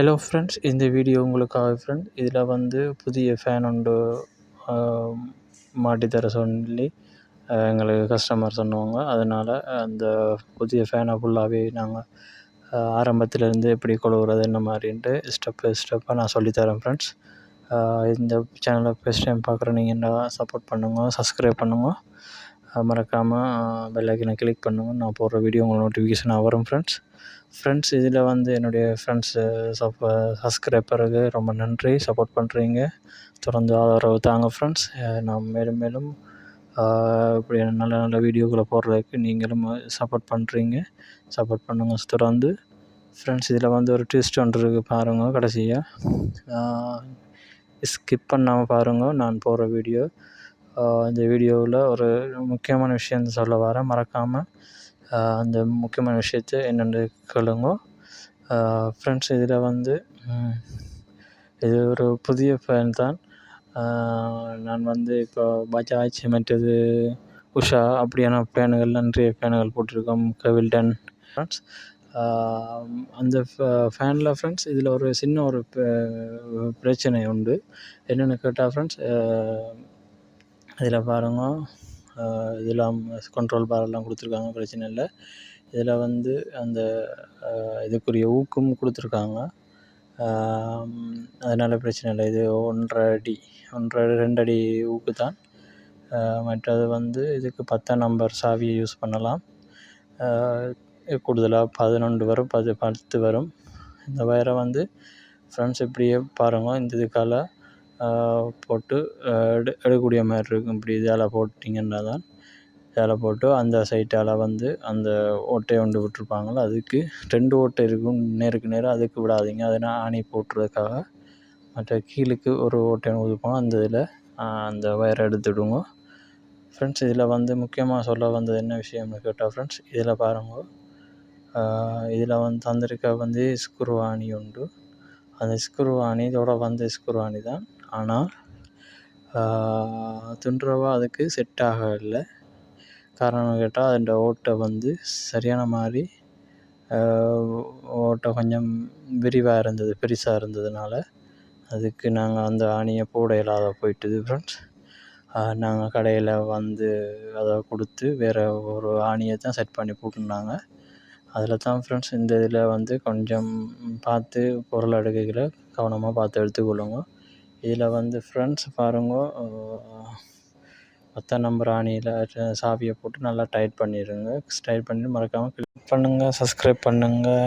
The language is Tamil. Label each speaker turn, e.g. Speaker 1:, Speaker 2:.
Speaker 1: ஹலோ ஃப்ரெண்ட்ஸ், இந்த வீடியோ உங்களுக்காக ஃப்ரெண்ட். இதில் வந்து புதிய ஃபேன் ஒன்று மாட்டித்தர சொல்லி எங்களுக்கு கஸ்டமர் சொன்னவங்க. அதனால் அந்த புதிய ஃபேனை ஃபுல்லாகவே நாங்கள் ஆரம்பத்திலேருந்து எப்படி கொழுவுறது என்ன மாதிரின்ட்டு ஸ்டெப்பாக நான் சொல்லித்தரேன் ஃப்ரெண்ட்ஸ். இந்த சேனலை ஃபஸ்ட் டைம் பார்க்குற நீங்கள் சப்போர்ட் பண்ணுங்கள், சப்ஸ்கிரைப் பண்ணுங்கள், மறக்காமல் பெல் ஐக்கனை கிளிக் பண்ணுங்கள். நான் போடுற வீடியோ உங்களுக்கு நோட்டிஃபிகேஷனாக வரும் ஃப்ரெண்ட்ஸ். இதில் வந்து என்னுடைய ஃப்ரெண்ட்ஸு சப்ஸ்கிரைபருக்கு ரொம்ப நன்றி, சப்போர்ட் பண்ணுறீங்க, தொடர்ந்து ஆதரவு தாங்க ஃப்ரெண்ட்ஸ். நான் மேலும் இப்படி நல்ல நல்ல வீடியோக்களை போடுறதுக்கு நீங்களும் சப்போர்ட் பண்ணுங்கள் தொடர்ந்து ஃப்ரெண்ட்ஸ். இதில் வந்து ஒரு ட்விஸ்ட் ஒன்று இருக்குது பாருங்கள், கடைசியாக ஸ்கிப் பண்ணாமல் பாருங்கள் நான் போடுற வீடியோ. இந்த வீடியோவில் ஒரு முக்கியமான விஷயம் சொல்ல வரேன், மறக்காமல் அந்த முக்கியமான விஷயத்தை என்னென்னு கேளுங்க ஃப்ரெண்ட்ஸ். இதில் வந்து இது ஒரு புதிய ஃபேன் தான். நான் வந்து இப்போ பஜாஜ் மற்றது உஷா அப்படியான ஃபேனுகள், நிறைய ஃபேனுகள் போட்டிருக்கோம், கெவில்டன் ஃப்ரெண்ட்ஸ். அந்த ஃபேனில் ஃப்ரெண்ட்ஸ் இதில் ஒரு சின்ன ஒரு பிரச்சனை உண்டு. என்னென்னு கேட்டால் ஃப்ரெண்ட்ஸ், இதில் பாருங்க, இதெல்லாம் கண்ட்ரோல் பாரெல்லாம் கொடுத்துருக்காங்க, பிரச்சனை இல்லை. இதில் வந்து அந்த இதுக்குரிய ஊக்கும் கொடுத்துருக்காங்க, அதனால் பிரச்சனை இல்லை. இது 2 அடி ஊக்கு தான். மற்றது வந்து இதுக்கு 10 நம்பர் சாவியை யூஸ் பண்ணலாம். கூடுதலாக 11 வரும், 10 வரும். இந்த வயரை வந்து ஃப்ரெண்ட்ஸ் இப்படியே பாருங்கள், இந்த இதுக்கால் போட்டு எடுக்கக்கூடிய மாதிரி இருக்கும். இப்படி இதால் போட்டிங்கன்னா தான், இதால் போட்டு அந்த சைட்டால் வந்து அந்த ஓட்டையை ஒன்று விட்டுருப்பாங்களோ, அதுக்கு 2 ஓட்டை இருக்கும் நேருக்கு நேராக, அதுக்கு விடாதீங்க. அதை நான் ஆணி போட்டுறதுக்காக மற்ற கீழுக்கு ஒரு ஓட்டை ஊதுப்போம், அந்த இதில் அந்த வயரை எடுத்துவிடுங்க ஃப்ரெண்ட்ஸ். இதில் வந்து முக்கியமாக சொல்ல வந்தது என்ன விஷயம்னு கேட்டால் ஃப்ரெண்ட்ஸ், இதில் பாருங்கள், இதில் வந்து தந்திருக்க வந்து ஸ்க்ரூவாணி உண்டு. அந்த ஸ்க்ரூவாணி இதோட வந்து ஸ்க்ரூவாணி தான், ஆனால் துண்டுரவா அதுக்கு செட் ஆகலை. காரணம் கேட்டால் அதோட ஓட்டை வந்து சரியான மாதிரி ஓட்டை கொஞ்சம் விரிவாக இருந்தது, பெருசாக இருந்ததுனால அதுக்கு நாங்கள் அந்த ஆணியை போட இல்லாத போயிட்டுது ஃப்ரெண்ட்ஸ். நாங்கள் கடையில் வந்து அதை கொடுத்து வேறு ஒரு ஆணியை தான் செட் பண்ணி போட்டுருந்தாங்க. அதில் தான் ஃப்ரெண்ட்ஸ் இந்த இதில் வந்து கொஞ்சம் பார்த்து பொருள் எடுக்கையில் கவனமாக பார்த்து எடுத்துக்கொள்ளுங்க. இதில் வந்து ஃப்ரெண்ட்ஸ் பாருங்க, 10 நம்பர் ஆணியில் சாவியை போட்டு நல்லா டைட் பண்ணிடுங்க. டைட் பண்ணி மறக்காமல் கிளிக் பண்ணுங்கள், சப்ஸ்கிரைப் பண்ணுங்கள்.